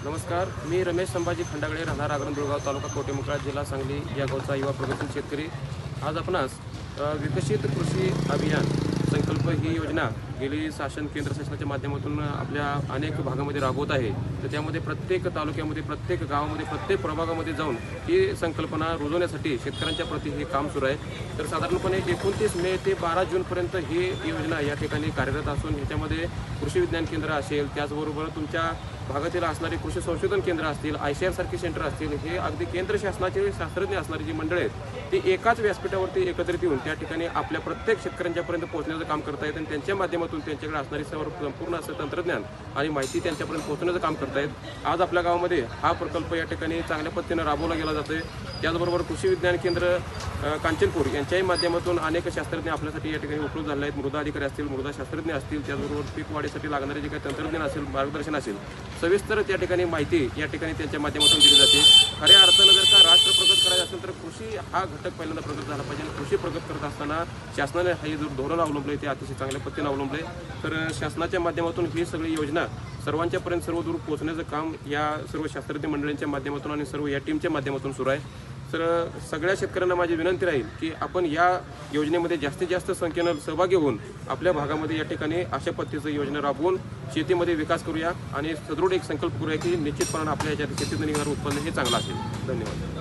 नमस्कार, मी रमेश संभाजी खंडागळे, राहणार आगरंदुळगाव, तालुका कवठेमहांकाळ, जिल्हा सांगली या गावचा युवा प्रगतशील शेतकरी। आज आपणास विकसित कृषी अभियान संकल्प ही योजना गेली शासन केंद्र शासनाच्या माध्यमातून आपल्या अनेक भागामध्ये राबवत आहे। तर त्यामध्ये प्रत्येक तालुक्यामध्ये, प्रत्येक गावामध्ये, प्रत्येक प्रभागामध्ये जाऊन ही संकल्पना रुजवण्यासाठी शेतकऱ्यांच्या प्रति हे काम सुरू आहे। तर साधारणपणे 29 मे ते 12 जूनपर्यंत ही योजना या ठिकाणी कार्यरत असून ह्याच्यामध्ये कृषी विज्ञान केंद्र असेल, त्याचबरोबर तुमच्या भागातील असणारी कृषी संशोधन केंद्र असतील, ICAR सारखी सेंटर असतील, हे अगदी केंद्र शासनाचे शास्त्रज्ञ असणारी जी मंडळे आहेत ती एकाच व्यासपीठावरती एकत्रित येऊन त्या ठिकाणी आपल्या प्रत्येक शेतकऱ्यांच्यापर्यंत पोहोचण्याचं काम करतायत आणि त्यांच्या माध्यमातून त्यांच्याकडे असणारी संपूर्ण असं तंत्रज्ञान आणि माहिती त्यांच्यापर्यंत पोहोचण्याचं काम करतायत। आज आपल्या गावामध्ये हा प्रकल्प या ठिकाणी चांगल्या पद्धतीने राबवला गेला जातोय। त्याचबरोबर कृषी विज्ञान केंद्र कांचनपूर यांच्याही माध्यमातून अनेक शास्त्रज्ञ आपल्यासाठी या ठिकाणी उपलब्ध झाले आहेत। मृदा अधिकारी असतील, मृदा शास्त्रज्ञ असतील, त्याचबरोबर पीक वाढीसाठी लागणारे जे काही तंत्रज्ञान असेल, मार्गदर्शन असेल, सविस्तर त्या ठिकाणी माहिती या ठिकाणी त्यांच्या माध्यमातून दिली जाते। खऱ्या अर्थानं जर का राष्ट्र प्रगत करायचं असेल तर कृषी हा घटक पहिल्यांदा प्रगत झाला पाहिजे। कृषी प्रगत करत असताना शासनाने हे जो धोरण अवलंबले ते अतिशय चांगल्या पद्धतीने अवलंबले। तर शासनाच्या माध्यमातून ही सगळी योजना सर्वांच्यापर्यंत सर्व दूर पोहोचण्याचं काम या सर्व शास्त्रज्ञ मंडळींच्या माध्यमातून आणि सर्व या टीमच्या माध्यमातून सुरू आहे। तर सगळ्या शेतकऱ्यांना माझी विनंती राहील की आपण या योजनेमध्ये जास्तीत जास्त संख्येनं सहभागी होऊन आपल्या भागामध्ये या ठिकाणी अशा पद्धतीचं योजना राबवून शेतीमध्ये विकास करूया आणि सदृढ एक संकल्प करूया की निश्चितपणे आपल्या याच्यात शेतीतून निघणारं उत्पन्न हे चांगलं असेल। धन्यवाद।